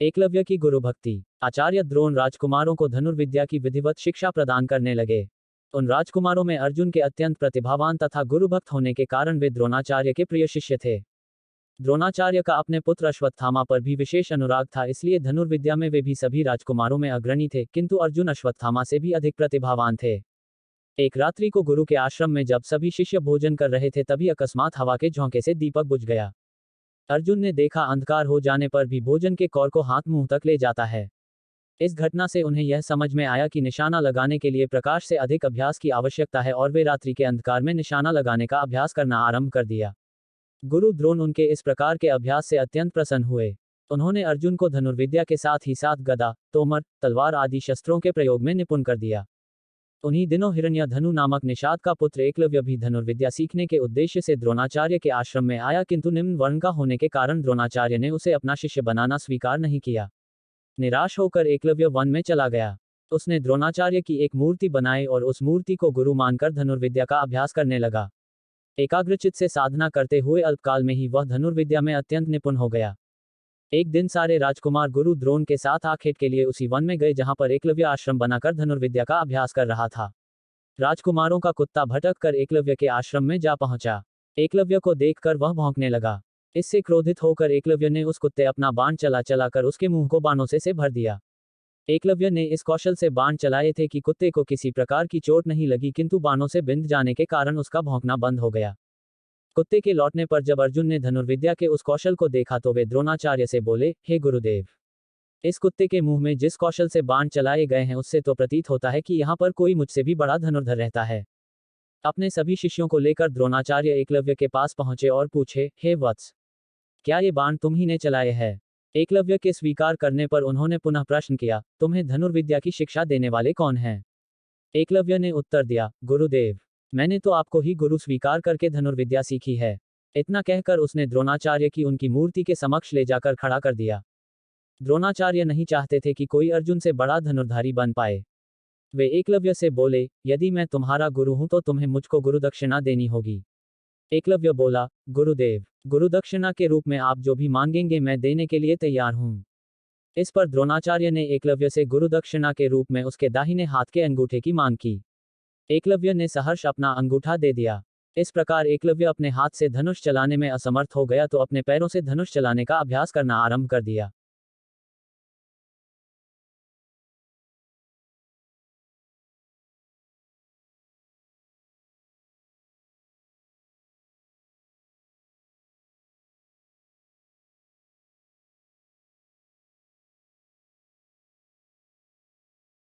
एकलव्य की गुरु भक्ति। आचार्य द्रोण राजकुमारों को धनुर्विद्या की विधिवत शिक्षा प्रदान करने लगे। उन राजकुमारों में अर्जुन के अत्यंत प्रतिभावान तथा गुरुभक्त होने के कारण वे द्रोणाचार्य के प्रिय शिष्य थे। द्रोणाचार्य का अपने पुत्र अश्वत्थामा पर भी विशेष अनुराग था, इसलिए धनुर्विद्या में वे भी सभी राजकुमारों में अग्रणी थे, किंतु अर्जुन अश्वत्थामा से भी अधिक प्रतिभावान थे। एक रात्रि को गुरु के आश्रम में जब सभी शिष्य भोजन कर रहे थे, तभी अकस्मात हवा के झोंके से दीपक बुझ गया। अर्जुन ने देखा अंधकार हो जाने पर भी भोजन के कौर को हाथ मुंह तक ले जाता है। इस घटना से उन्हें यह समझ में आया कि निशाना लगाने के लिए प्रकाश से अधिक अभ्यास की आवश्यकता है, और वे रात्रि के अंधकार में निशाना लगाने का अभ्यास करना आरंभ कर दिया। गुरु द्रोण उनके इस प्रकार के अभ्यास से अत्यंत प्रसन्न हुए। उन्होंने अर्जुन को धनुर्विद्या के साथ ही साथ गदा, तोमर, तलवार आदि शस्त्रों के प्रयोग में निपुण कर दिया। उन्हीं दिनों हिरण्यधनु नामक निषाद का पुत्र एकलव्य भी धनुर्विद्या सीखने के उद्देश्य से द्रोणाचार्य के आश्रम में आया, किंतु निम्न वर्ण का होने के कारण द्रोणाचार्य ने उसे अपना शिष्य बनाना स्वीकार नहीं किया। निराश होकर एकलव्य वन में चला गया। उसने द्रोणाचार्य की एक मूर्ति बनाई और उस मूर्ति को गुरु मानकर धनुर्विद्या का अभ्यास करने लगा। एकाग्रचित्त से साधना करते हुए अल्पकाल में ही वह धनुर्विद्या में अत्यंत निपुण हो गया। एक दिन सारे राजकुमार गुरु द्रोण के साथ आखेट के लिए उसी वन में गए जहां पर एकलव्य आश्रम बनाकर धनुर्विद्या का अभ्यास कर रहा था। राजकुमारों का कुत्ता भटक कर एकलव्य के आश्रम में जा पहुंचा। एकलव्य को देखकर वह भौंकने लगा। इससे क्रोधित होकर एकलव्य ने उस कुत्ते अपना बाण चला कर उसके मुंह को बाणों से भर दिया। एकलव्य ने इस कौशल से बाण चलाए थे कि कुत्ते को किसी प्रकार की चोट नहीं लगी, किंतु बाणों से बिंध जाने के कारण उसका भौंकना बंद हो गया। कुत्ते के लौटने पर जब अर्जुन ने धनुर्विद्या के उस कौशल को देखा तो वे द्रोणाचार्य से बोले, हे गुरुदेव, इस कुत्ते के मुंह में जिस कौशल से बाण चलाए गए हैं उससे तो प्रतीत होता है कि यहाँ पर कोई मुझसे भी बड़ा धनुर्धर रहता है। अपने सभी शिष्यों को लेकर द्रोणाचार्य एकलव्य के पास पहुंचे और पूछे, हे वत्स, क्या ये बाण तुम ही ने चलाए हैं? एकलव्य के स्वीकार करने पर उन्होंने पुनः प्रश्न किया, तुम्हें धनुर्विद्या की शिक्षा देने वाले कौन हैं? एकलव्य ने उत्तर दिया, गुरुदेव, मैंने तो आपको ही गुरु स्वीकार करके धनुर्विद्या सीखी है। इतना कहकर उसने द्रोणाचार्य की उनकी मूर्ति के समक्ष ले जाकर खड़ा कर दिया। द्रोणाचार्य नहीं चाहते थे कि कोई अर्जुन से बड़ा धनुर्धारी बन पाए। वे एकलव्य से बोले, यदि मैं तुम्हारा गुरु हूं तो तुम्हें मुझको गुरुदक्षिणा देनी होगी। एकलव्य बोला, गुरुदेव, गुरुदक्षिणा के रूप में आप जो भी मांगेंगे मैं देने के लिए तैयार हूं। इस पर द्रोणाचार्य ने एकलव्य से गुरुदक्षिणा के रूप में उसके दाहिने हाथ के अंगूठे की मांग की। एकलव्य ने सहर्ष अपना अंगूठा दे दिया। इस प्रकार एकलव्य अपने हाथ से धनुष चलाने में असमर्थ हो गया तो अपने पैरों से धनुष चलाने का अभ्यास करना आरंभ कर दिया।